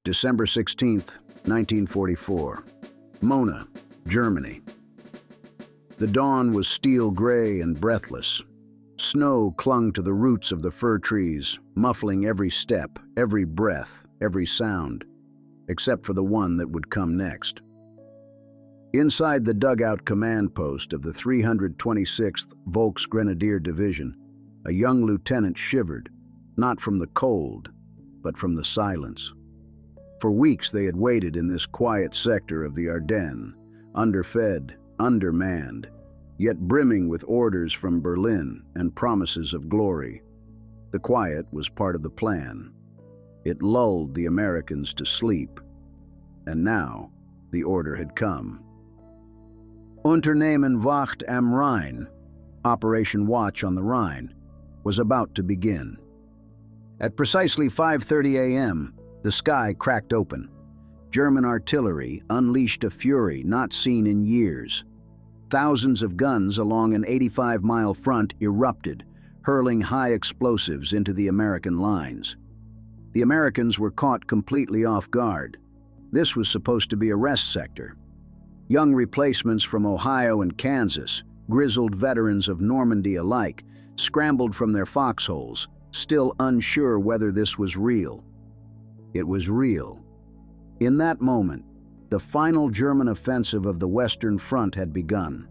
December 16th, 1944. Mona, Germany. The dawn was steel gray and breathless. Snow clung to the roots of the fir trees, muffling every step, every breath, every sound, except for the one that would come next. Inside the dugout command post of the 326th Volksgrenadier Division, a young lieutenant shivered, not from the cold, but from the silence. For weeks they had waited in this quiet sector of the Ardennes, underfed, undermanned, yet brimming with orders from Berlin and promises of glory. The quiet was part of the plan. It lulled the Americans to sleep. And now the order had come. Unternehmen Wacht am Rhein, Operation Watch on the Rhine, was about to begin. At precisely 5:30 a.m., the sky cracked open. German artillery unleashed a fury not seen in years. Thousands of guns along an 85-mile front erupted, hurling high explosives into the American lines. The Americans were caught completely off guard. This was supposed to be a rest sector. Young replacements from Ohio and Kansas, grizzled veterans of Normandy alike, scrambled from their foxholes, still unsure whether this was real. It was real. In that moment, the final German offensive of the Western Front had begun,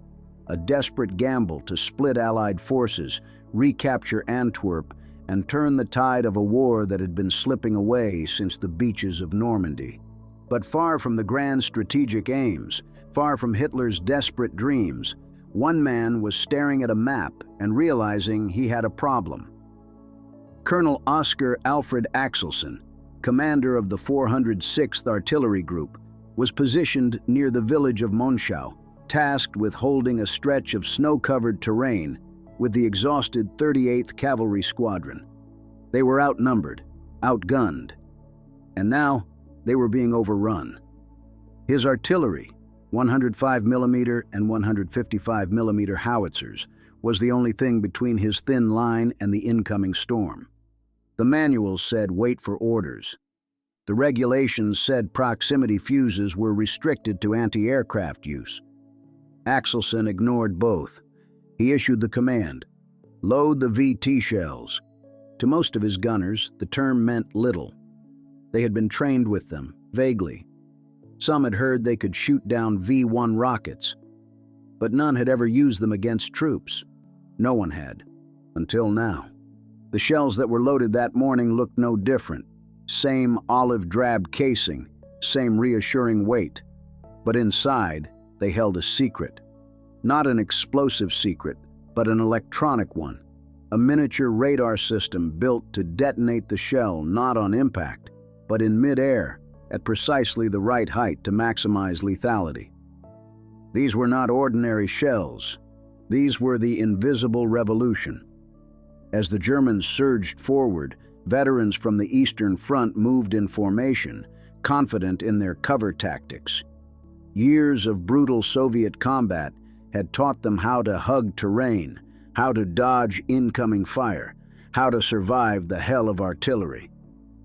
a desperate gamble to split Allied forces, recapture Antwerp, and turn the tide of a war that had been slipping away since the beaches of Normandy. But far from the grand strategic aims, far from Hitler's desperate dreams, one man was staring at a map and realizing he had a problem. Colonel Oscar Alfred Axelson, commander of the 406th Artillery Group, was positioned near the village of Monschau, tasked with holding a stretch of snow-covered terrain with the exhausted 38th Cavalry Squadron. They were outnumbered, outgunned, and now they were being overrun. His artillery, 105mm and 155mm howitzers, was the only thing between his thin line and the incoming storm. The manuals said wait for orders. The regulations said proximity fuses were restricted to anti-aircraft use. Axelson ignored both. He issued the command, load the VT shells. To most of his gunners, the term meant little. They had been trained with them, vaguely. Some had heard they could shoot down V-1 rockets, but none had ever used them against troops. No one had, until now. The shells that were loaded that morning looked no different. Same olive-drab casing, same reassuring weight. But inside, they held a secret. Not an explosive secret, but an electronic one. A miniature radar system built to detonate the shell not on impact, but in mid-air, at precisely the right height to maximize lethality. These were not ordinary shells. These were the invisible revolution. As the Germans surged forward, veterans from the Eastern Front moved in formation, confident in their cover tactics. Years of brutal Soviet combat had taught them how to hug terrain, how to dodge incoming fire, how to survive the hell of artillery.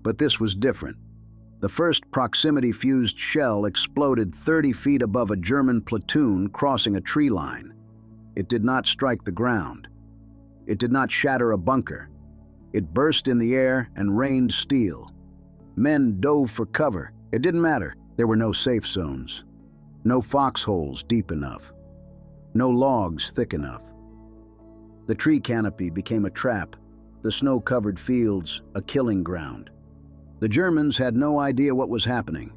But this was different. The first proximity-fused shell exploded 30 feet above a German platoon crossing a tree line. It did not strike the ground. It did not shatter a bunker. It burst in the air and rained steel. Men dove for cover. It didn't matter. There were no safe zones. No foxholes deep enough. No logs thick enough. The tree canopy became a trap, the snow-covered fields a killing ground. The Germans had no idea what was happening.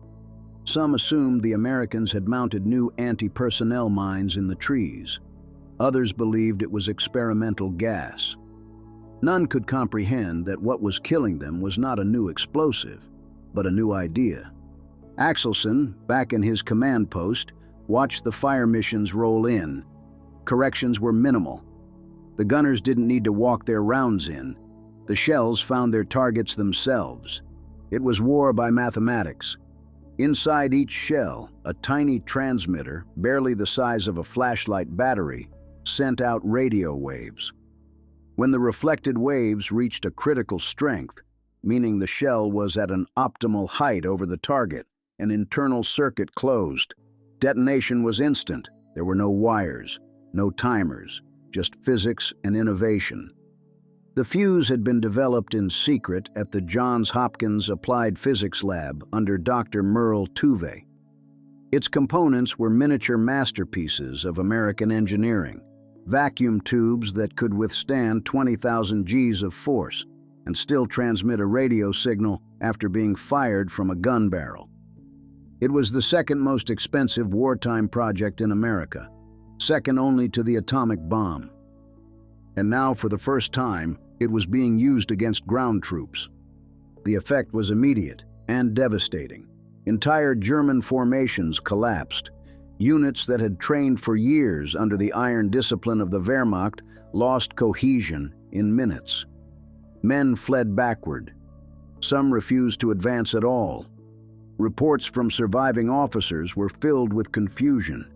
Some assumed the Americans had mounted new anti-personnel mines in the trees. Others believed it was experimental gas. None could comprehend that what was killing them was not a new explosive, but a new idea. Axelson, back in his command post, watched the fire missions roll in. Corrections were minimal. The gunners didn't need to walk their rounds in. The shells found their targets themselves. It was war by mathematics. Inside each shell, a tiny transmitter, barely the size of a flashlight battery, sent out radio waves. When the reflected waves reached a critical strength, meaning the shell was at an optimal height over the target, an internal circuit closed. Detonation was instant. There were no wires, no timers, just physics and innovation. The fuse had been developed in secret at the Johns Hopkins Applied Physics Lab under Dr. Merle Tuve. Its components were miniature masterpieces of American engineering, vacuum tubes that could withstand 20,000 Gs of force and still transmit a radio signal after being fired from a gun barrel. It was the second most expensive wartime project in America, second only to the atomic bomb. And now, for the first time, it was being used against ground troops. The effect was immediate and devastating. Entire German formations collapsed. Units that had trained for years under the iron discipline of the Wehrmacht lost cohesion in minutes. Men fled backward. Some refused to advance at all. Reports from surviving officers were filled with confusion.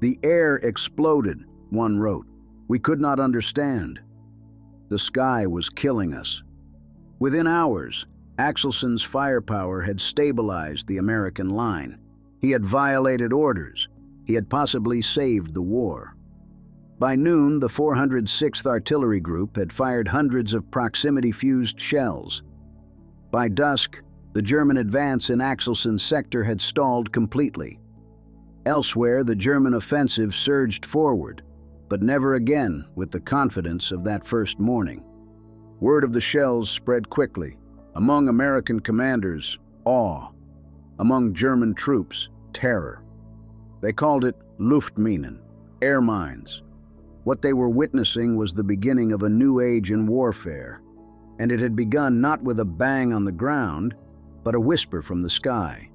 "The air exploded," one wrote. "We could not understand. The sky was killing us." Within hours, Axelson's firepower had stabilized the American line. He had violated orders. He had possibly saved the war. By noon, the 406th Artillery Group had fired hundreds of proximity-fused shells. By dusk, the German advance in Axelson's sector had stalled completely. Elsewhere, the German offensive surged forward, but never again with the confidence of that first morning. Word of the shells spread quickly. Among American commanders, awe. Among German troops, terror. They called it Luftminen, air mines. What they were witnessing was the beginning of a new age in warfare, and it had begun not with a bang on the ground, but a whisper from the sky.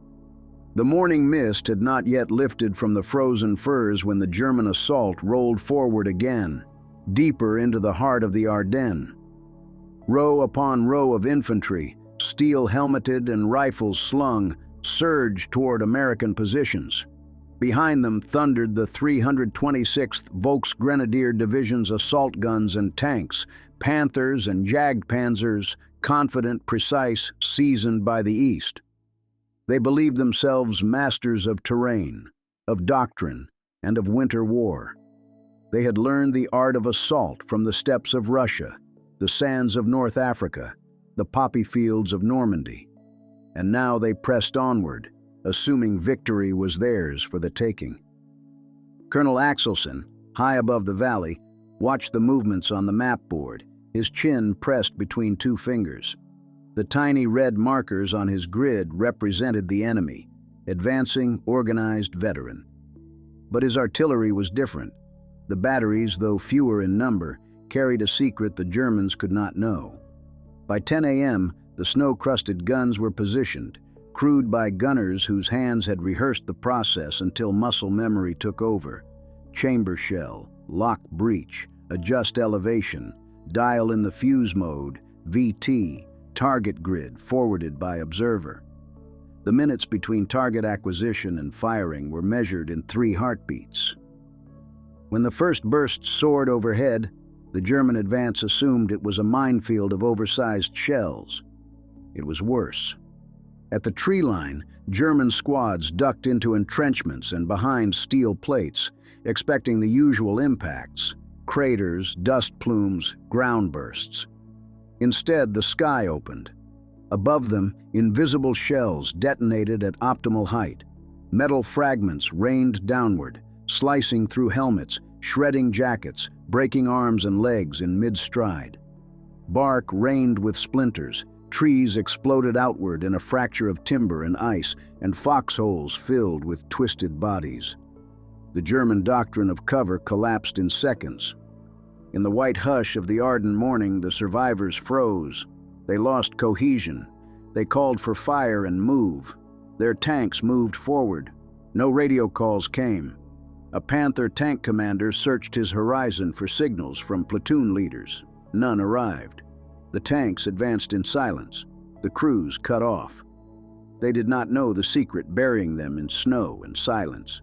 The morning mist had not yet lifted from the frozen firs when the German assault rolled forward again, deeper into the heart of the Ardennes. Row upon row of infantry, steel-helmeted and rifles slung, surged toward American positions. Behind them thundered the 326th Volksgrenadier Division's assault guns and tanks, Panthers and Jagdpanzers, confident, precise, seasoned by the East. They believed themselves masters of terrain, of doctrine, and of winter war. They had learned the art of assault from the steppes of Russia, the sands of North Africa, the poppy fields of Normandy. And now they pressed onward, assuming victory was theirs for the taking. Colonel Axelson, high above the valley, watched the movements on the map board, his chin pressed between two fingers. The tiny red markers on his grid represented the enemy, advancing, organized veteran. But his artillery was different. The batteries, though fewer in number, carried a secret the Germans could not know. By 10 a.m., the snow-crusted guns were positioned, crewed by gunners whose hands had rehearsed the process until muscle memory took over. Chamber shell, lock breech, adjust elevation, dial in the fuse mode, VT, target grid forwarded by observer. The minutes between target acquisition and firing were measured in 3 heartbeats. When the first burst soared overhead, the German advance assumed it was a minefield of oversized shells. It was worse. At the tree line, German squads ducked into entrenchments and behind steel plates, expecting the usual impacts: craters, dust plumes, ground bursts. Instead, the sky opened. Above them, invisible shells detonated at optimal height. Metal fragments rained downward, slicing through helmets, shredding jackets, breaking arms and legs in mid-stride. Bark rained with splinters, trees exploded outward in a fracture of timber and ice, and foxholes filled with twisted bodies. The German doctrine of cover collapsed in seconds. In the white hush of the Ardennes morning, the survivors froze. They lost cohesion. They called for fire and move. Their tanks moved forward. No radio calls came. A Panther tank commander searched his horizon for signals from platoon leaders. None arrived. The tanks advanced in silence. The crews cut off. They did not know the secret burying them in snow and silence.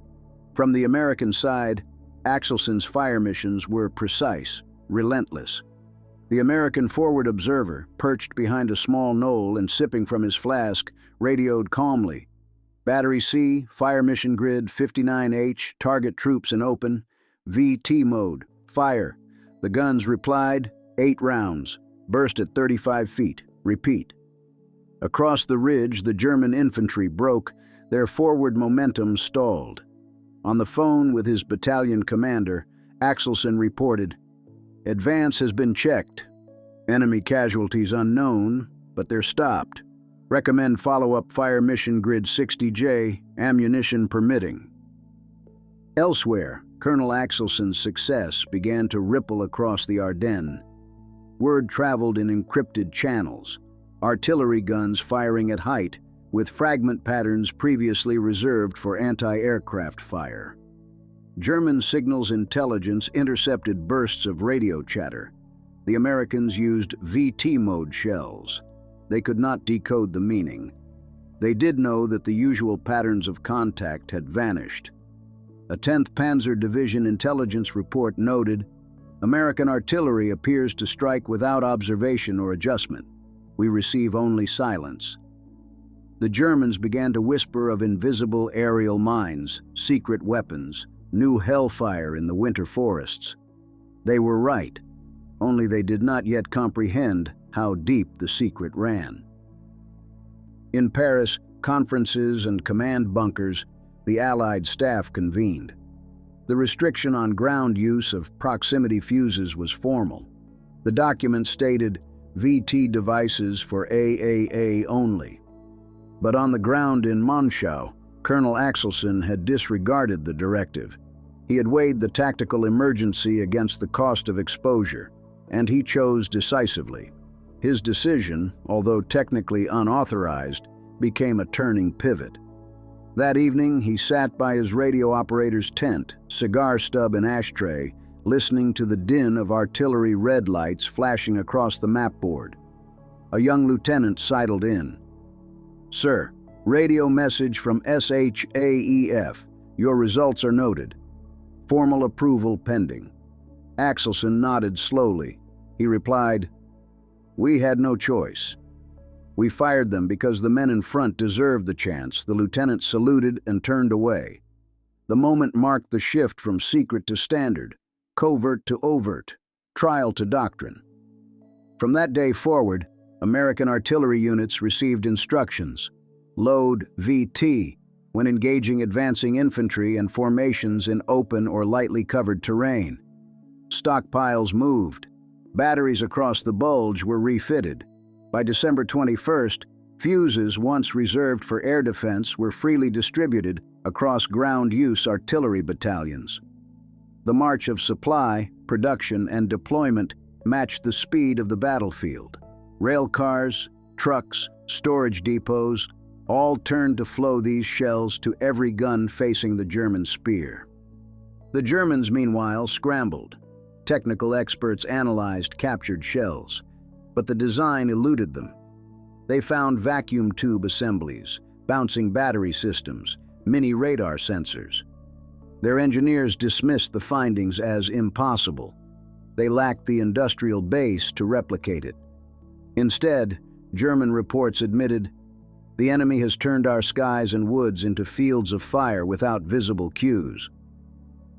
From the American side, Axelson's fire missions were precise, relentless. The American forward observer, perched behind a small knoll and sipping from his flask, radioed calmly. Battery C, fire mission grid 59H, target troops in open, VT mode, fire. The guns replied, 8 rounds, burst at 35 feet, repeat. Across the ridge, the German infantry broke, their forward momentum stalled. On the phone with his battalion commander, Axelson reported, "Advance has been checked. Enemy casualties unknown, but they're stopped. Recommend follow-up fire mission grid 60J, ammunition permitting." Elsewhere, Colonel Axelson's success began to ripple across the Ardennes. Word traveled in encrypted channels, artillery guns firing at height, with fragment patterns previously reserved for anti-aircraft fire. German signals intelligence intercepted bursts of radio chatter. The Americans used VT mode shells. They could not decode the meaning. They did know that the usual patterns of contact had vanished. A 10th Panzer Division intelligence report noted, "American artillery appears to strike without observation or adjustment. We receive only silence." The Germans began to whisper of invisible aerial mines, secret weapons, new hellfire in the winter forests. They were right, only they did not yet comprehend how deep the secret ran. In Paris, conferences and command bunkers, the Allied staff convened. The restriction on ground use of proximity fuses was formal. The document stated VT devices for AAA only. But on the ground in Monschau, Colonel Axelson had disregarded the directive. He had weighed the tactical emergency against the cost of exposure, and he chose decisively. His decision, although technically unauthorized, became a turning pivot. That evening, he sat by his radio operator's tent, cigar stub and ashtray, listening to the din of artillery red lights flashing across the map board. A young lieutenant sidled in. "Sir, radio message from SHAEF. Your results are noted. Formal approval pending." Axelson nodded slowly. He replied, "We had no choice. We fired them because the men in front deserved the chance." The lieutenant saluted and turned away. The moment marked the shift from secret to standard, covert to overt, trial to doctrine. From that day forward, American artillery units received instructions: load VT when engaging advancing infantry and formations in open or lightly covered terrain. Stockpiles moved. Batteries across the Bulge were refitted. By December 21st, fuses once reserved for air defense were freely distributed across ground-use artillery battalions. The march of supply, production, and deployment matched the speed of the battlefield. Rail cars, trucks, storage depots, all turned to flow these shells to every gun facing the German spear. The Germans, meanwhile, scrambled. Technical experts analyzed captured shells, but the design eluded them. They found vacuum tube assemblies, bouncing battery systems, mini radar sensors. Their engineers dismissed the findings as impossible. They lacked the industrial base to replicate it. Instead, German reports admitted, "The enemy has turned our skies and woods into fields of fire without visible cues."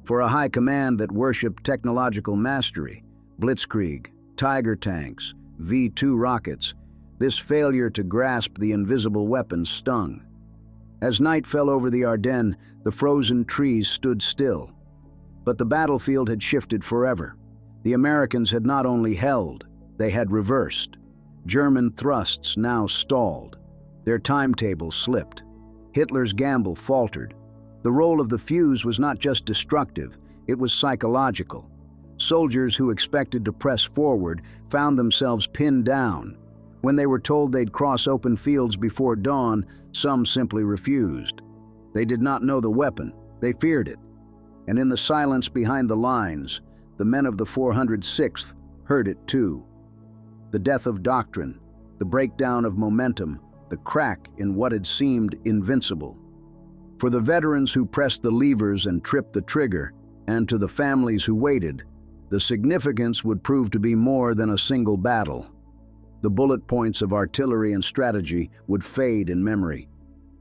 For a high command that worshipped technological mastery, blitzkrieg, Tiger tanks, V2 rockets, this failure to grasp the invisible weapons stung. As night fell over the Ardennes, the frozen trees stood still. But the battlefield had shifted forever. The Americans had not only held, they had reversed. German thrusts now stalled. Their timetable slipped. Hitler's gamble faltered. The role of the fuse was not just destructive, it was psychological. Soldiers who expected to press forward found themselves pinned down. When they were told they'd cross open fields before dawn, some simply refused. They did not know the weapon, they feared it. And in the silence behind the lines, the men of the 406th heard it too. The death of doctrine, the breakdown of momentum, the crack in what had seemed invincible. For the veterans who pressed the levers and tripped the trigger, and to the families who waited, The significance would prove to be more than a single battle. The bullet points of artillery and strategy would fade in memory,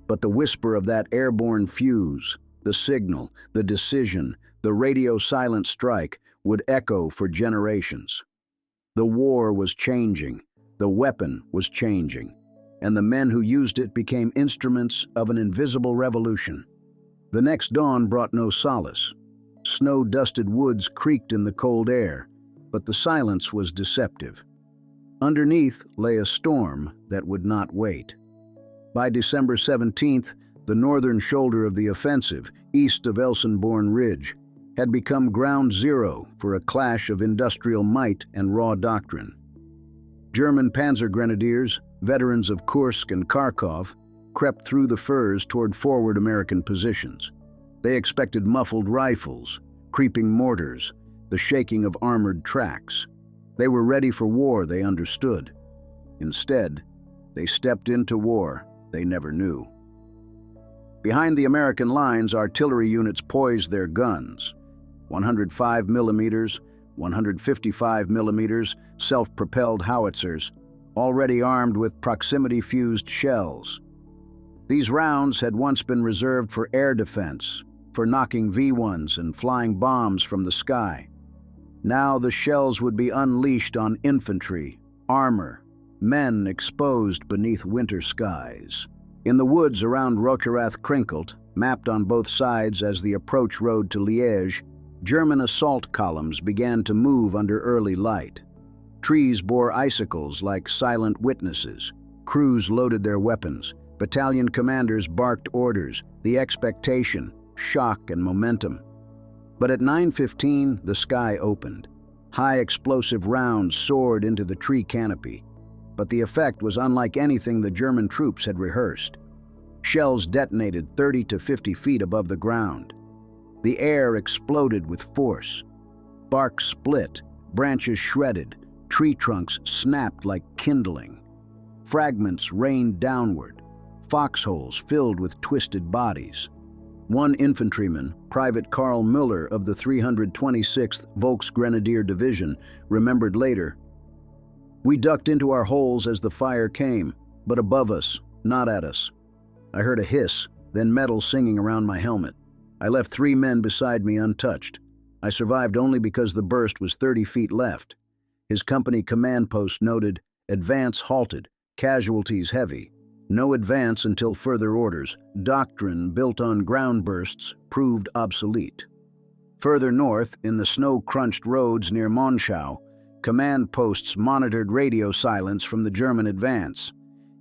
but the whisper of that airborne fuse, the signal, the decision, the radio-silent strike would echo for generations. The war was changing, the weapon was changing, and the men who used it became instruments of an invisible revolution. The next dawn brought no solace. Snow-dusted woods creaked in the cold air, but the silence was deceptive. Underneath lay a storm that would not wait. By December 17th, the northern shoulder of the offensive, east of Elsenborn Ridge, had become ground zero for a clash of industrial might and raw doctrine. German panzer grenadiers, veterans of Kursk and Kharkov, crept through the firs toward forward American positions. They expected muffled rifles, creeping mortars, the shaking of armored tracks. They were ready for war, they understood. Instead, they stepped into war they never knew. Behind the American lines, artillery units poised their guns. 105 millimeters, 155 millimeters, self-propelled howitzers, already armed with proximity-fused shells. These rounds had once been reserved for air defense, for knocking V-1s and flying bombs from the sky. Now the shells would be unleashed on infantry, armor, men exposed beneath winter skies. In the woods around Rocherath-Krinkelt, mapped on both sides as the approach road to Liège, German assault columns began to move under early light. Trees bore icicles like silent witnesses. Crews loaded their weapons. Battalion commanders barked orders, the expectation, shock, and momentum. But at 9:15, the sky opened. High explosive rounds soared into the tree canopy, but the effect was unlike anything the German troops had rehearsed. Shells detonated 30 to 50 feet above the ground. The air exploded with force. Bark split, branches shredded, tree trunks snapped like kindling. Fragments rained downward, foxholes filled with twisted bodies. One infantryman, Private Karl Müller of the 326th Volksgrenadier Division, remembered later, "We ducked into our holes as the fire came, but above us, not at us. I heard a hiss, then metal singing around my helmet. I left 3 men beside me untouched. I survived only because the burst was 30 feet left." His company command post noted, "Advance halted, casualties heavy. No advance until further orders. Doctrine built on ground bursts proved obsolete." Further north, in the snow-crunched roads near Monschau, command posts monitored radio silence from the German advance.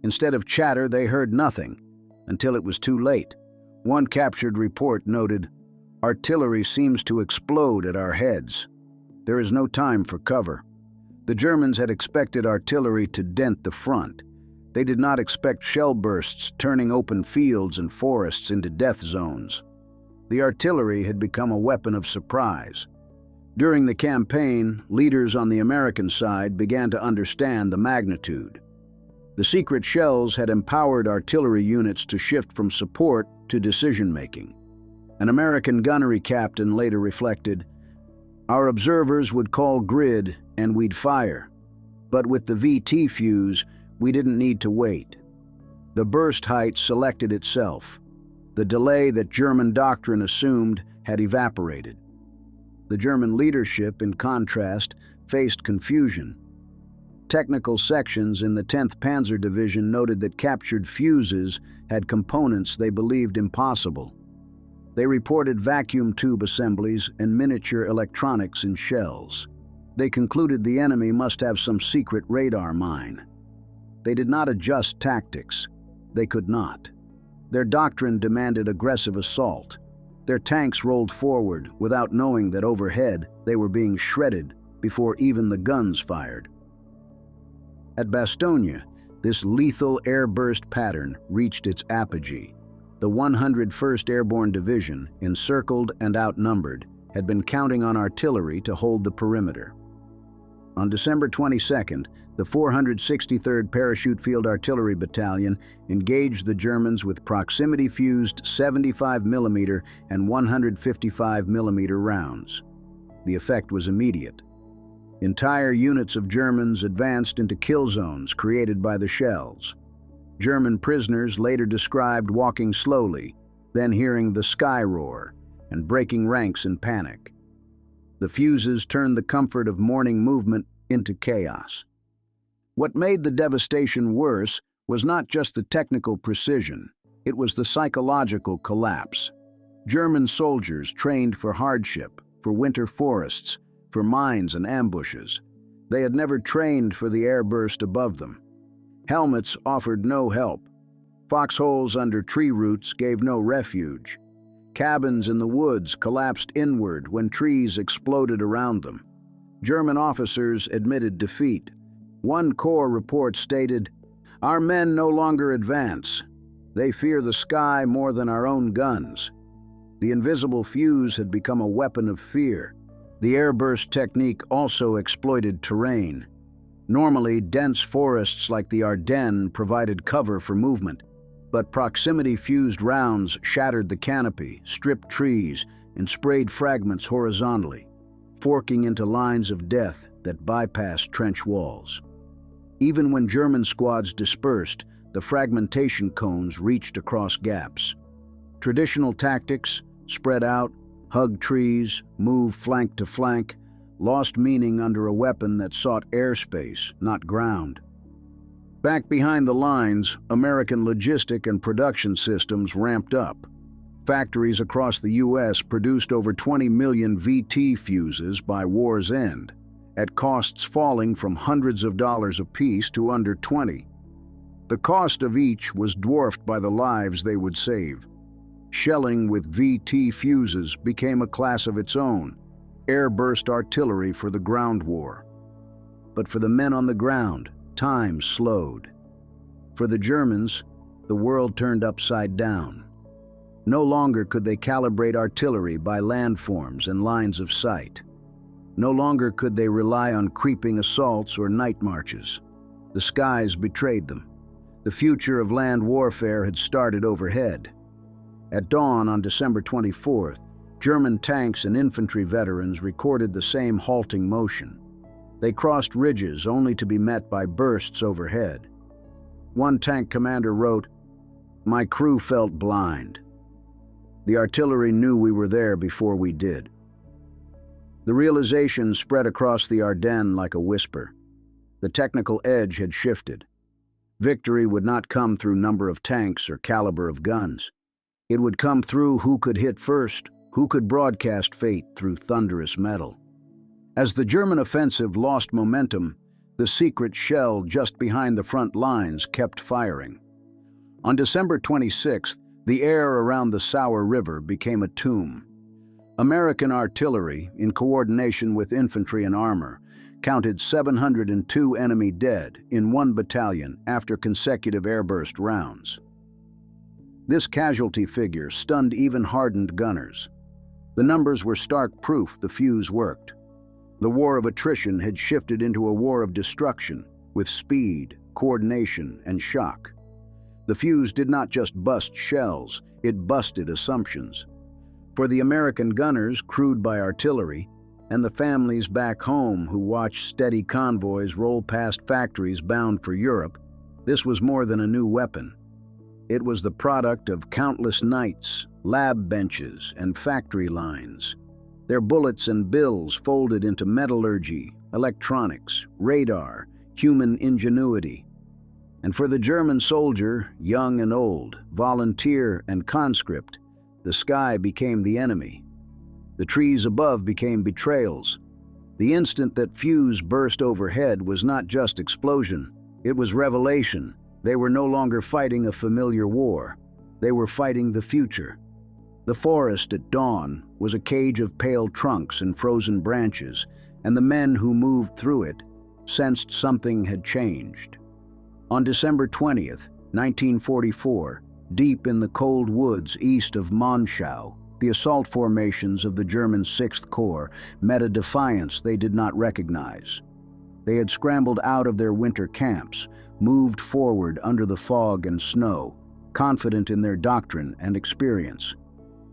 Instead of chatter, they heard nothing, until it was too late. One captured report noted, "Artillery seems to explode at our heads. There is no time for cover." The Germans had expected artillery to dent the front. They did not expect shell bursts turning open fields and forests into death zones. The artillery had become a weapon of surprise. During the campaign, leaders on the American side began to understand the magnitude. The secret shells had empowered artillery units to shift from support to decision-making. An American gunnery captain later reflected, "Our observers would call grid and we'd fire. But with the VT fuse, we didn't need to wait. The burst height selected itself. The delay that German doctrine assumed had evaporated." The German leadership, in contrast, faced confusion. Technical sections in the 10th Panzer Division noted that captured fuses had components they believed impossible. They reported vacuum tube assemblies and miniature electronics in shells. They concluded the enemy must have some secret radar mine. They did not adjust tactics. They could not. Their doctrine demanded aggressive assault. Their tanks rolled forward without knowing that overhead they were being shredded before even the guns fired. At Bastogne, this lethal airburst pattern reached its apogee. The 101st Airborne Division, encircled and outnumbered, had been counting on artillery to hold the perimeter. On December 22nd, the 463rd Parachute Field Artillery Battalion engaged the Germans with proximity-fused 75mm and 155mm rounds. The effect was immediate. Entire units of Germans advanced into kill zones created by the shells. German prisoners later described walking slowly, then hearing the sky roar and breaking ranks in panic. The fuses turned the comfort of morning movement into chaos. What made the devastation worse was not just the technical precision, it was the psychological collapse. German soldiers trained for hardship, for winter forests, for mines and ambushes. They had never trained for the airburst above them. Helmets offered no help. Foxholes under tree roots gave no refuge. Cabins in the woods collapsed inward when trees exploded around them. German officers admitted defeat. One Corps report stated, "Our men no longer advance. They fear the sky more than our own guns." The invisible fuse had become a weapon of fear. The airburst technique also exploited terrain. Normally, dense forests like the Ardennes provided cover for movement, but proximity-fused rounds shattered the canopy, stripped trees, and sprayed fragments horizontally, forking into lines of death that bypassed trench walls. Even when German squads dispersed, the fragmentation cones reached across gaps. Traditional tactics, spread out, hug trees, move flank to flank, lost meaning under a weapon that sought airspace, not ground. Back behind the lines, American logistic and production systems ramped up. Factories across the U.S. produced over 20 million VT fuses by war's end, at costs falling from hundreds of dollars apiece to under 20. The cost of each was dwarfed by the lives they would save. Shelling with VT fuses became a class of its own, airburst artillery for the ground war. But for the men on the ground, time slowed. For the Germans, the world turned upside down. No longer could they calibrate artillery by landforms and lines of sight. No longer could they rely on creeping assaults or night marches. The skies betrayed them. The future of land warfare had started overhead. At dawn on December 24th, German tanks and infantry veterans recorded the same halting motion. They crossed ridges only to be met by bursts overhead. One tank commander wrote, "My crew felt blind. The artillery knew we were there before we did." The realization spread across the Ardennes like a whisper. The technical edge had shifted. Victory would not come through number of tanks or caliber of guns. It would come through who could hit first, who could broadcast fate through thunderous metal. As the German offensive lost momentum, the secret shell just behind the front lines kept firing. On December 26th, the air around the Sour River became a tomb. American artillery, in coordination with infantry and armor, counted 702 enemy dead in one battalion after consecutive airburst rounds. This casualty figure stunned even hardened gunners. The numbers were stark proof the fuse worked. The war of attrition had shifted into a war of destruction, with speed, coordination, and shock. The fuse did not just bust shells, it busted assumptions. For the American gunners crewed by artillery, and the families back home who watched steady convoys roll past factories bound for Europe, this was more than a new weapon. It was the product of countless nights, lab benches, and factory lines. Their bullets and bills folded into metallurgy, electronics, radar, human ingenuity. And for the German soldier, young and old, volunteer and conscript, the sky became the enemy. The trees above became betrayals. The instant that fuse burst overhead was not just explosion, it was revelation. They were no longer fighting a familiar war. They were fighting the future. The forest at dawn was a cage of pale trunks and frozen branches, and the men who moved through it sensed something had changed. On December 20th, 1944, deep in the cold woods east of Monschau, the assault formations of the German 6th Corps met a defiance they did not recognize. They had scrambled out of their winter camps, moved forward under the fog and snow, confident in their doctrine and experience.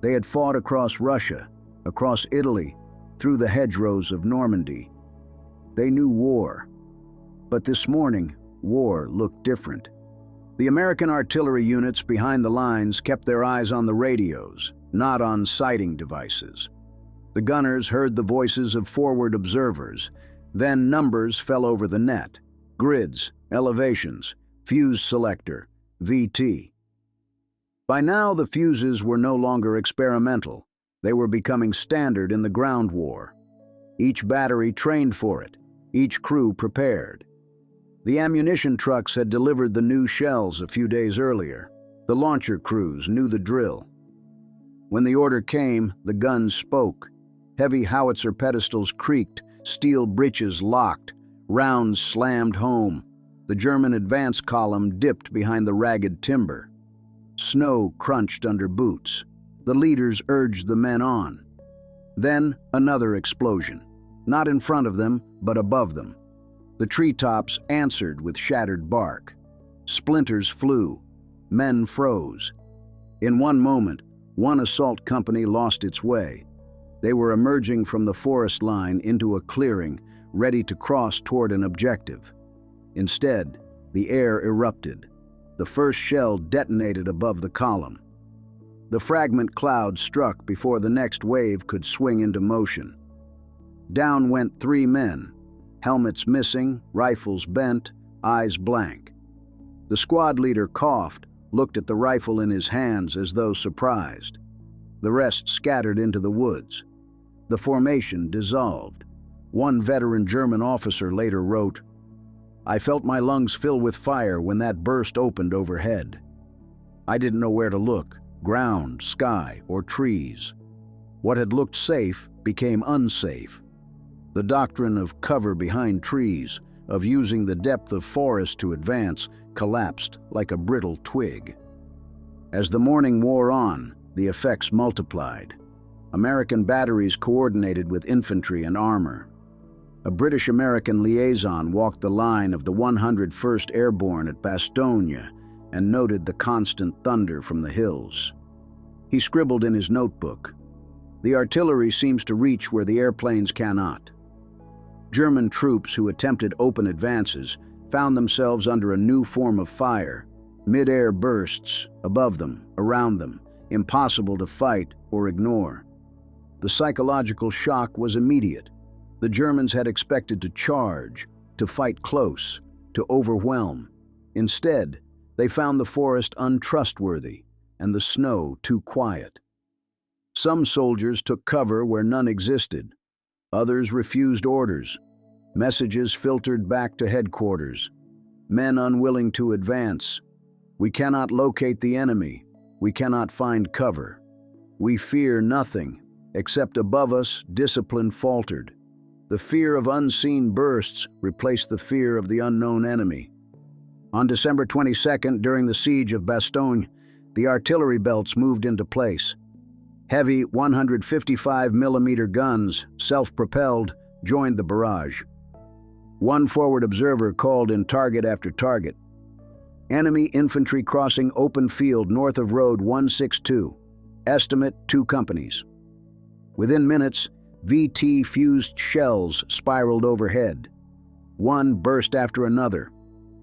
They had fought across Russia, across Italy, through the hedgerows of Normandy. They knew war. But this morning, war looked different. The American artillery units behind the lines kept their eyes on the radios, not on sighting devices. The gunners heard the voices of forward observers. Then numbers fell over the net: grids, elevations, fuse selector, VT. By now, the fuses were no longer experimental. They were becoming standard in the ground war. Each battery trained for it, each crew prepared. The ammunition trucks had delivered the new shells a few days earlier. The launcher crews knew the drill. When the order came, the guns spoke. Heavy howitzer pedestals creaked, steel breeches locked, rounds slammed home. The German advance column dipped behind the ragged timber. Snow crunched under boots. The leaders urged the men on. Then another explosion, not in front of them, but above them. The treetops answered with shattered bark. Splinters flew. Men froze. In one moment, one assault company lost its way. They were emerging from the forest line into a clearing, ready to cross toward an objective. Instead, the air erupted. The first shell detonated above the column. The fragment cloud struck before the next wave could swing into motion. Down went 3 men, helmets missing, rifles bent, eyes blank. The squad leader coughed, looked at the rifle in his hands as though surprised. The rest scattered into the woods. The formation dissolved. One veteran German officer later wrote, "I felt my lungs fill with fire when that burst opened overhead. I didn't know where to look, ground, sky, or trees. What had looked safe became unsafe. The doctrine of cover behind trees, of using the depth of forest to advance, collapsed like a brittle twig." As the morning wore on, the effects multiplied. American batteries coordinated with infantry and armor. A British-American liaison walked the line of the 101st Airborne at Bastogne and noted the constant thunder from the hills. He scribbled in his notebook, "The artillery seems to reach where the airplanes cannot." German troops who attempted open advances found themselves under a new form of fire, mid-air bursts, above them, around them, impossible to fight or ignore. The psychological shock was immediate. The Germans had expected to charge, to fight close, to overwhelm. Instead, they found the forest untrustworthy and the snow too quiet. Some soldiers took cover where none existed. Others refused orders. Messages filtered back to headquarters. Men unwilling to advance. "We cannot locate the enemy. We cannot find cover. We fear nothing, except above us discipline faltered. The fear of unseen bursts replaced the fear of the unknown enemy." On December 22nd, during the siege of Bastogne, the artillery belts moved into place. Heavy 155mm guns, self-propelled, joined the barrage. One forward observer called in target after target. "Enemy infantry crossing open field north of Road 162. Estimate 2 companies." Within minutes, VT-fused shells spiraled overhead. One burst after another.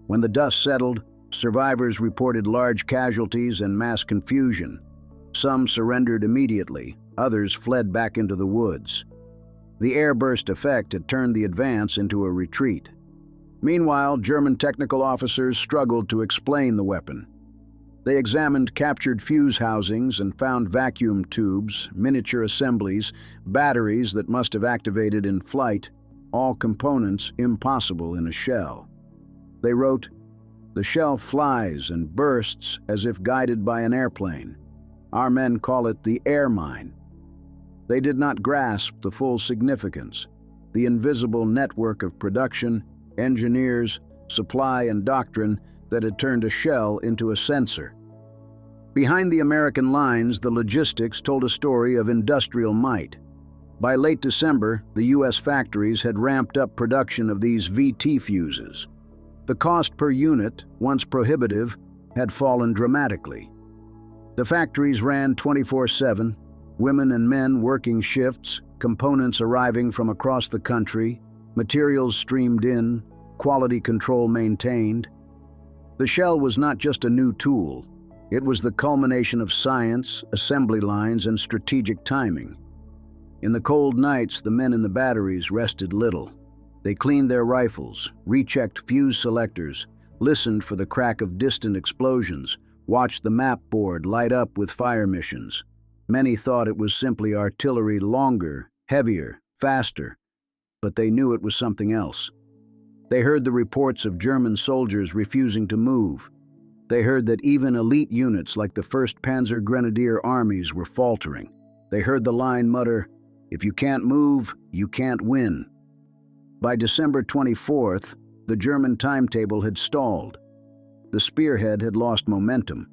When the dust settled, survivors reported large casualties and mass confusion. Some surrendered immediately, others fled back into the woods. The airburst effect had turned the advance into a retreat. Meanwhile, German technical officers struggled to explain the weapon. They examined captured fuse housings and found vacuum tubes, miniature assemblies, batteries that must have activated in flight, all components impossible in a shell. They wrote, "The shell flies and bursts as if guided by an airplane. Our men call it the air mine." They did not grasp the full significance, the invisible network of production, engineers, supply, and doctrine that had turned a shell into a sensor. Behind the American lines, the logistics told a story of industrial might. By late December, the U.S. factories had ramped up production of these VT fuses. The cost per unit, once prohibitive, had fallen dramatically. The factories ran 24/7, women and men working shifts, components arriving from across the country, Materials streamed in, quality control maintained. The shell was not just a new tool. It was the culmination of science, assembly lines, and strategic timing. In the cold nights, the men in the batteries rested little. They cleaned their rifles, rechecked fuse selectors, listened for the crack of distant explosions, watched the map board light up with fire missions. Many thought it was simply artillery, longer, heavier, faster, but they knew it was something else. They heard the reports of German soldiers refusing to move. They heard that even elite units like the 1st Panzer Grenadier armies were faltering. They heard the line mutter, "If you can't move, you can't win." By December 24th, the German timetable had stalled. The spearhead had lost momentum.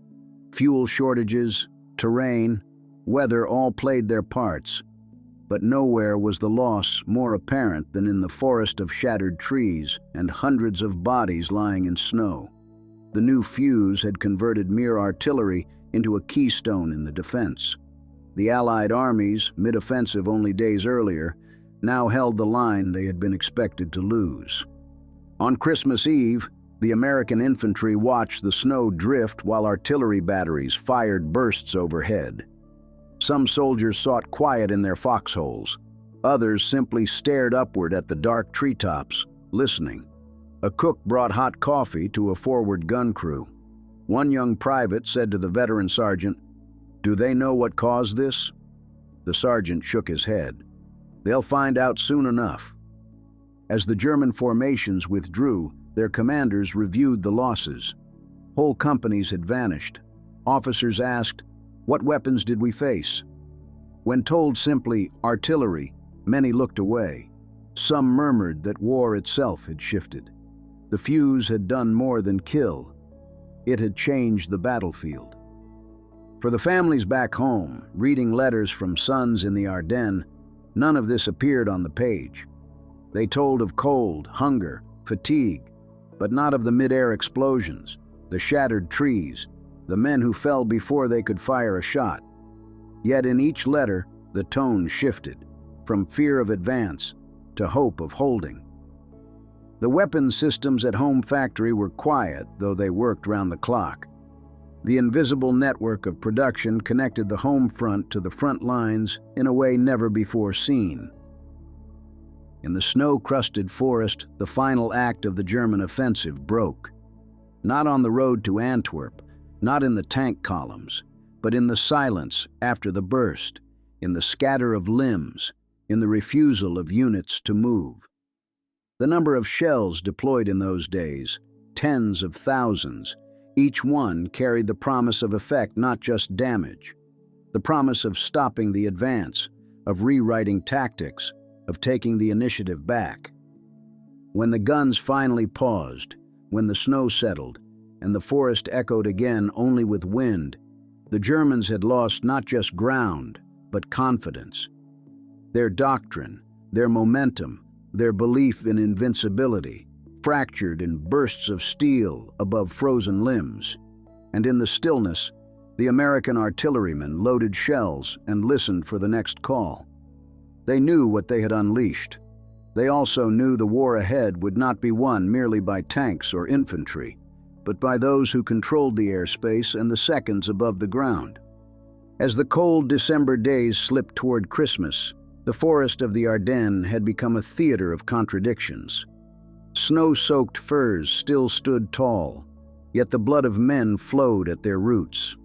Fuel shortages, terrain, weather all played their parts. But nowhere was the loss more apparent than in the forest of shattered trees and hundreds of bodies lying in snow. The new fuse had converted mere artillery into a keystone in the defense. The Allied armies, mid-offensive only days earlier, now held the line they had been expected to lose. On Christmas Eve, the American infantry watched the snow drift while artillery batteries fired bursts overhead. Some soldiers sought quiet in their foxholes. Others simply stared upward at the dark treetops, listening. A cook brought hot coffee to a forward gun crew. One young private said to the veteran sergeant, "Do they know what caused this?" The sergeant shook his head. "They'll find out soon enough." As the German formations withdrew, their commanders reviewed the losses. Whole companies had vanished. Officers asked, "What weapons did we face?" When told simply, "artillery," many looked away. Some murmured that war itself had shifted. The fuse had done more than kill. It had changed the battlefield. For the families back home, reading letters from sons in the Ardennes, none of this appeared on the page. They told of cold, hunger, fatigue, but not of the mid-air explosions, the shattered trees, the men who fell before they could fire a shot. Yet in each letter, the tone shifted, from fear of advance to hope of holding. The weapons systems at home factory were quiet, though they worked round the clock. The invisible network of production connected the home front to the front lines in a way never before seen. In the snow-crusted forest, the final act of the German offensive broke. Not on the road to Antwerp, not in the tank columns, but in the silence after the burst, in the scatter of limbs, in the refusal of units to move. The number of shells deployed in those days, tens of thousands, each one carried the promise of effect, not just damage, the promise of stopping the advance, of rewriting tactics, of taking the initiative back. When the guns finally paused, when the snow settled, and the forest echoed again only with wind, the Germans had lost not just ground, but confidence. Their doctrine, their momentum, their belief in invincibility, fractured in bursts of steel above frozen limbs. And in the stillness, the American artillerymen loaded shells and listened for the next call. They knew what they had unleashed. They also knew the war ahead would not be won merely by tanks or infantry, but by those who controlled the airspace and the seconds above the ground. As the cold December days slipped toward Christmas, the forest of the Ardennes had become a theater of contradictions. Snow-soaked firs still stood tall, yet the blood of men flowed at their roots.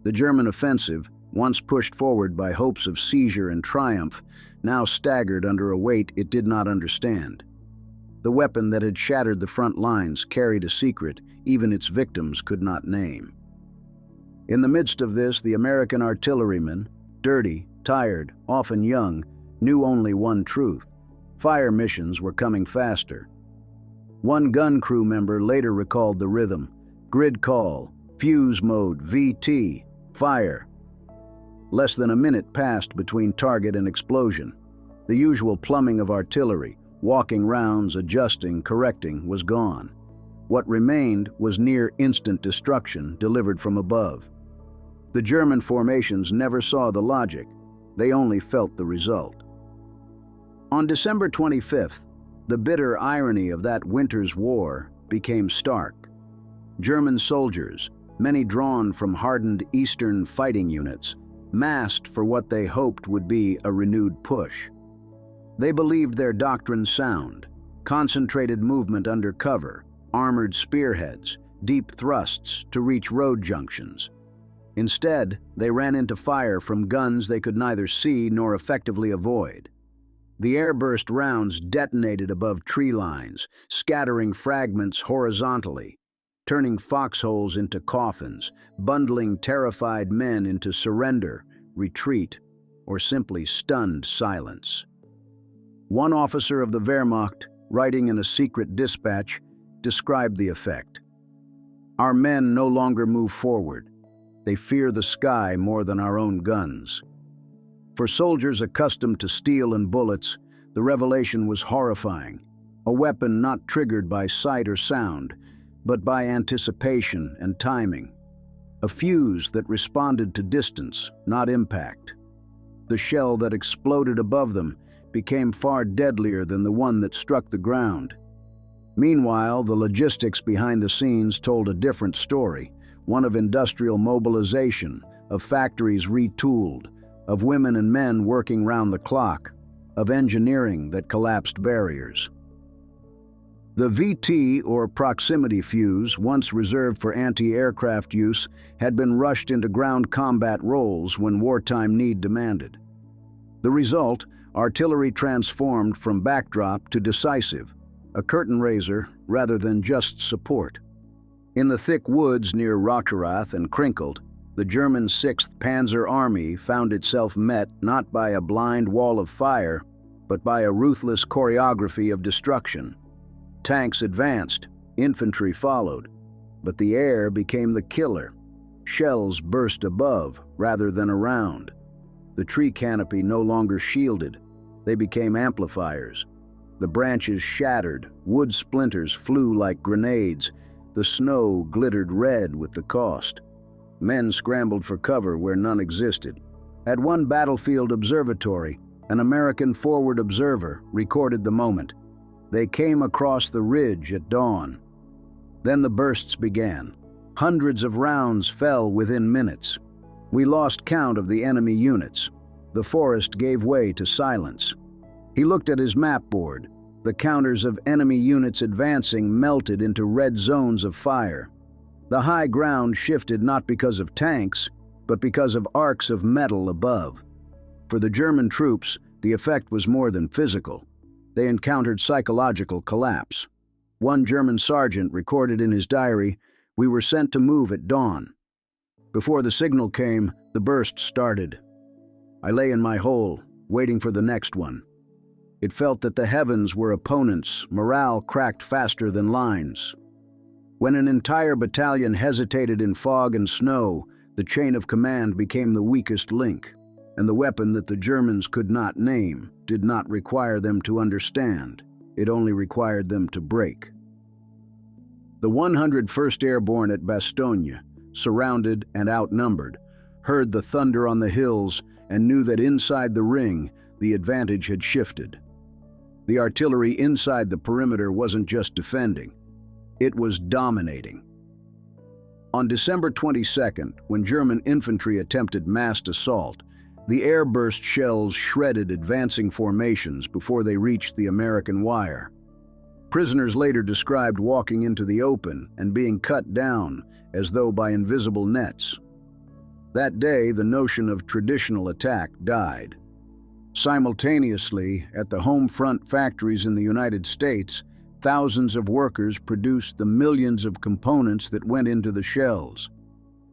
The German offensive, once pushed forward by hopes of seizure and triumph, now staggered under a weight it did not understand. The weapon that had shattered the front lines carried a secret even its victims could not name. In the midst of this, the American artillerymen, dirty, tired, often young, knew only one truth: fire missions were coming faster. One gun crew member later recalled the rhythm: grid call, fuse mode, VT, fire. Less than a minute passed between target and explosion. The usual plumbing of artillery, walking rounds, adjusting, correcting, was gone. What remained was near instant destruction delivered from above. The German formations never saw the logic, they only felt the result. On December 25th, The bitter irony of that winter's war became stark. German soldiers, many drawn from hardened Eastern fighting units, massed for what they hoped would be a renewed push. They believed their doctrine sound: concentrated movement under cover, armored spearheads, deep thrusts to reach road junctions. Instead, they ran into fire from guns they could neither see nor effectively avoid. The airburst rounds detonated above tree lines, scattering fragments horizontally, turning foxholes into coffins, bundling terrified men into surrender, retreat, or simply stunned silence. One officer of the Wehrmacht, writing in a secret dispatch, described the effect. "Our men no longer move forward. They fear the sky more than our own guns." For soldiers accustomed to steel and bullets, the revelation was horrifying. A weapon not triggered by sight or sound, but by anticipation and timing. A fuse that responded to distance, not impact. The shell that exploded above them became far deadlier than the one that struck the ground. Meanwhile, the logistics behind the scenes told a different story, one of industrial mobilization, of factories retooled, of women and men working round the clock, of engineering that collapsed barriers. The VT, or proximity fuse, once reserved for anti-aircraft use, had been rushed into ground combat roles when wartime need demanded. The result, artillery transformed from backdrop to decisive, a curtain raiser rather than just support. In the thick woods near Rocherath and Krinkled, the German 6th Panzer Army found itself met not by a blind wall of fire, but by a ruthless choreography of destruction. Tanks advanced, infantry followed, but the air became the killer. Shells burst above rather than around. The tree canopy no longer shielded, they became amplifiers. The branches shattered, wood splinters flew like grenades, the snow glittered red with the cost. Men scrambled for cover where none existed. At one battlefield observatory, an American forward observer recorded the moment. They came across the ridge at dawn. Then the bursts began. Hundreds of rounds fell within minutes. We lost count of the enemy units. The forest gave way to silence. He looked at his map board. The counters of enemy units advancing melted into red zones of fire. The high ground shifted not because of tanks, but because of arcs of metal above. For the German troops, the effect was more than physical. They encountered psychological collapse. One German sergeant recorded in his diary, "We were sent to move at dawn. Before the signal came, the burst started. I lay in my hole, waiting for the next one. It felt that the heavens were opponents, morale cracked faster than lines. When an entire battalion hesitated in fog and snow, the chain of command became the weakest link, and the weapon that the Germans could not name did not require them to understand. It only required them to break." The 101st Airborne at Bastogne, surrounded and outnumbered, heard the thunder on the hills and knew that inside the ring, the advantage had shifted. The artillery inside the perimeter wasn't just defending, it was dominating. On December 22nd, when German infantry attempted massed assault, the airburst shells shredded advancing formations before they reached the American wire. Prisoners later described walking into the open and being cut down as though by invisible nets. That day, the notion of traditional attack died. Simultaneously, at the home front factories in the United States, thousands of workers produced the millions of components that went into the shells.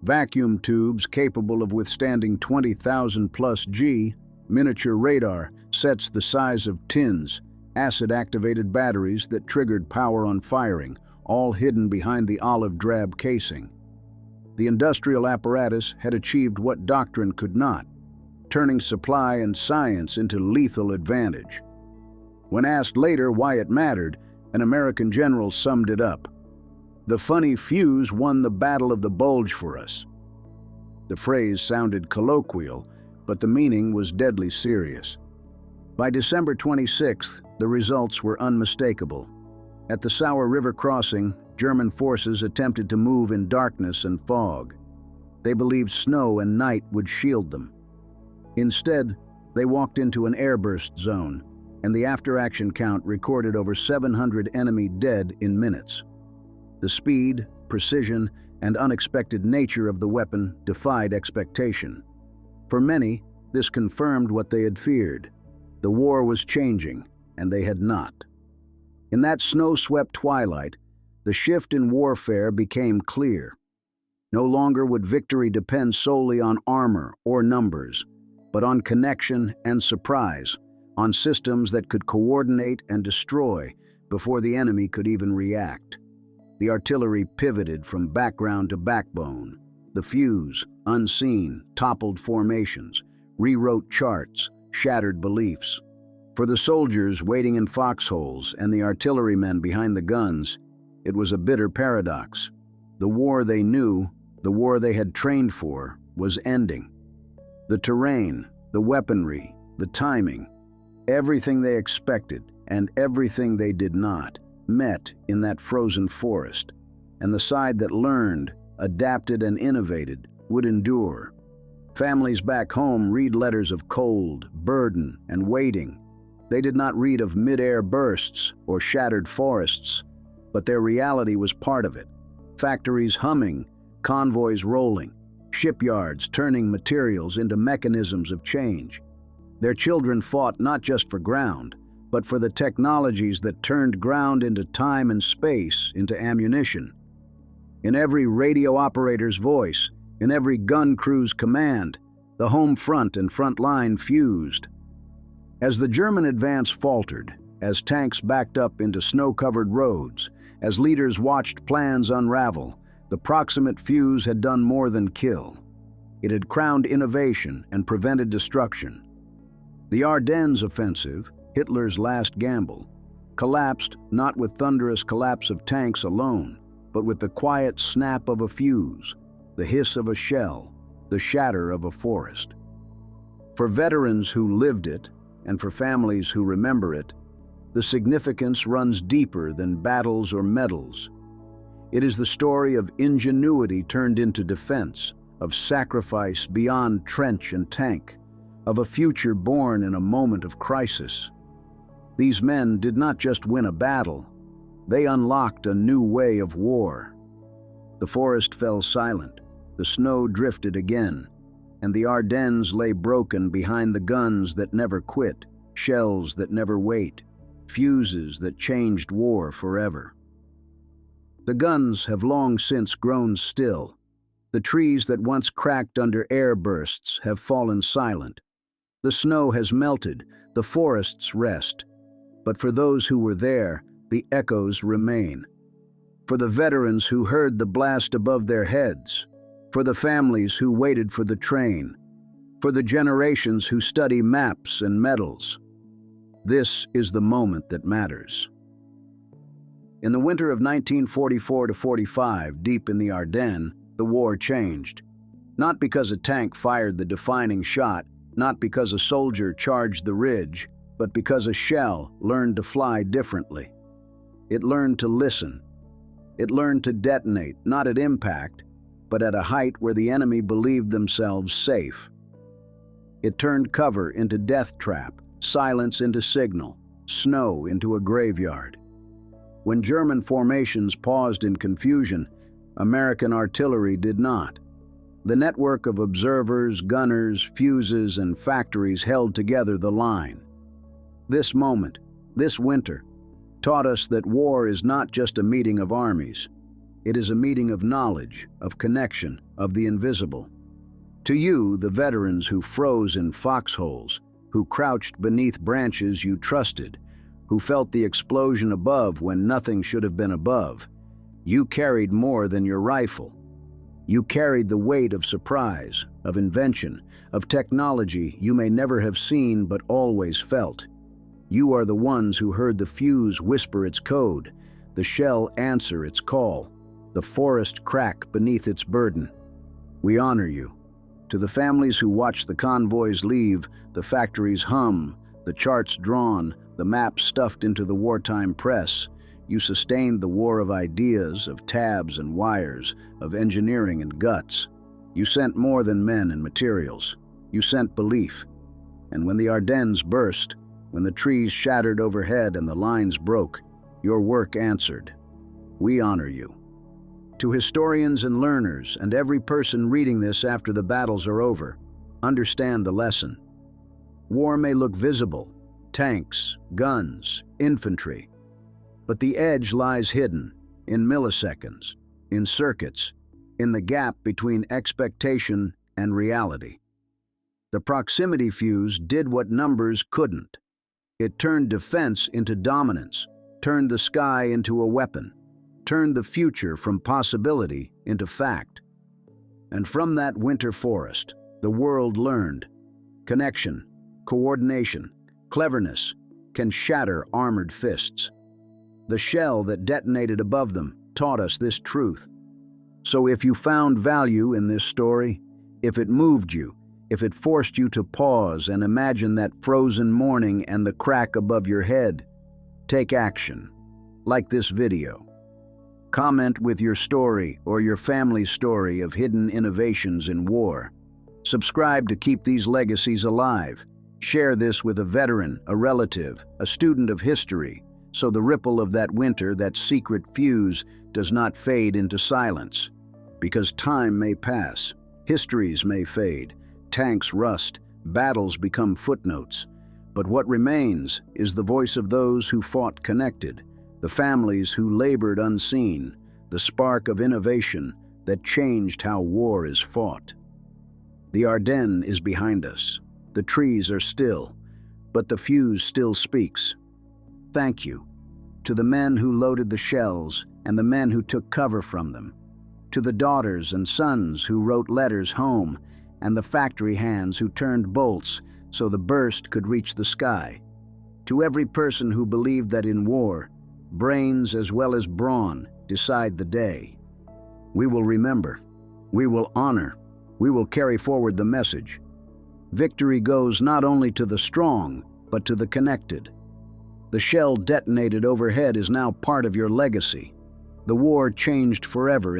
Vacuum tubes capable of withstanding 20,000 plus G, miniature radar sets the size of tins, acid-activated batteries that triggered power on firing, all hidden behind the olive drab casing. The industrial apparatus had achieved what doctrine could not, turning supply and science into lethal advantage. When asked later why it mattered, an American general summed it up. "The funny fuse won the Battle of the Bulge for us." The phrase sounded colloquial, but the meaning was deadly serious. By December 26th, The results were unmistakable. At the Sauer River crossing, German forces attempted to move in darkness and fog. They believed snow and night would shield them. Instead, they walked into an airburst zone, and the after-action count recorded over 700 enemy dead in minutes. The speed, precision, and unexpected nature of the weapon defied expectation. For many, this confirmed what they had feared. The war was changing, and they had not. In that snow-swept twilight, the shift in warfare became clear. No longer would victory depend solely on armor or numbers, but on connection and surprise, on systems that could coordinate and destroy before the enemy could even react. The artillery pivoted from background to backbone. The fuse, unseen, toppled formations, rewrote charts, shattered beliefs. For the soldiers waiting in foxholes and the artillerymen behind the guns, it was a bitter paradox. The war they knew, the war they had trained for, was ending. The terrain, the weaponry, the timing, everything they expected and everything they did not, met in that frozen forest, and the side that learned, adapted, and innovated would endure. Families back home read letters of cold, burden, and waiting. They did not read of mid-air bursts or shattered forests, but their reality was part of it. Factories humming, convoys rolling, shipyards turning materials into mechanisms of change. Their children fought not just for ground, but for the technologies that turned ground into time and space into ammunition. In every radio operator's voice, in every gun crew's command, the home front and front line fused. As the German advance faltered, as tanks backed up into snow-covered roads, as leaders watched plans unravel, the proximate fuse had done more than kill. It had crowned innovation and prevented destruction. The Ardennes offensive, Hitler's last gamble, collapsed not with thunderous collapse of tanks alone, but with the quiet snap of a fuse, the hiss of a shell, the shatter of a forest. For veterans who lived it, and for families who remember it, the significance runs deeper than battles or medals. It is the story of ingenuity turned into defense, of sacrifice beyond trench and tank, of a future born in a moment of crisis. These men did not just win a battle, they unlocked a new way of war. The forest fell silent, the snow drifted again, and the Ardennes lay broken behind the guns that never quit, shells that never wait, fuses that changed war forever. The guns have long since grown still. The trees that once cracked under air bursts have fallen silent. The snow has melted, the forests rest. But for those who were there, the echoes remain. For the veterans who heard the blast above their heads, for the families who waited for the train, for the generations who study maps and medals. This is the moment that matters. In the winter of 1944-45, deep in the Ardennes, the war changed. Not because a tank fired the defining shot, not because a soldier charged the ridge, but because a shell learned to fly differently. It learned to listen. It learned to detonate, not at impact, but at a height where the enemy believed themselves safe. It turned cover into death trap, silence into signal, snow into a graveyard. When German formations paused in confusion, American artillery did not. The network of observers, gunners, fuses, and factories held together the line. This moment, this winter, taught us that war is not just a meeting of armies. It is a meeting of knowledge, of connection, of the invisible. To you, the veterans who froze in foxholes, who crouched beneath branches you trusted, who felt the explosion above when nothing should have been above, you carried more than your rifle. You carried the weight of surprise, of invention, of technology you may never have seen but always felt. You are the ones who heard the fuse whisper its code, the shell answer its call, the forest crack beneath its burden. We honor you. To the families who watched the convoys leave, the factories hum, The charts drawn, the maps stuffed into the wartime press. You sustained the war of ideas, of tabs and wires, of engineering and guts. You sent more than men and materials. You sent belief. And when the Ardennes burst, when the trees shattered overhead and the lines broke, your work answered. We honor you. To historians and learners, and every person reading this after the battles are over, understand the lesson. War may look visible, tanks, guns, infantry, but the edge lies hidden, in milliseconds, in circuits, in the gap between expectation and reality. The proximity fuse did what numbers couldn't. It turned defense into dominance, turned the sky into a weapon, turned the future from possibility into fact. And from that winter forest, the world learned connection, coordination, cleverness can shatter armored fists. The shell that detonated above them taught us this truth. So if you found value in this story, if it moved you, if it forced you to pause and imagine that frozen morning and the crack above your head, take action. Like this video. Comment with your story or your family's story of hidden innovations in war. Subscribe to keep these legacies alive. Share this with a veteran, a relative, a student of history, so the ripple of that winter, that secret fuse, does not fade into silence. Because time may pass, histories may fade, tanks rust, battles become footnotes. But what remains is the voice of those who fought connected, the families who labored unseen, the spark of innovation that changed how war is fought. The Ardennes is behind us. The trees are still, but the fuse still speaks. Thank you to the men who loaded the shells and the men who took cover from them, to the daughters and sons who wrote letters home, and the factory hands who turned bolts so the burst could reach the sky, to every person who believed that in war, brains as well as brawn decide the day. We will remember, we will honor, we will carry forward the message. Victory goes not only to the strong, but to the connected. The shell detonated overhead is now part of your legacy. The war changed forever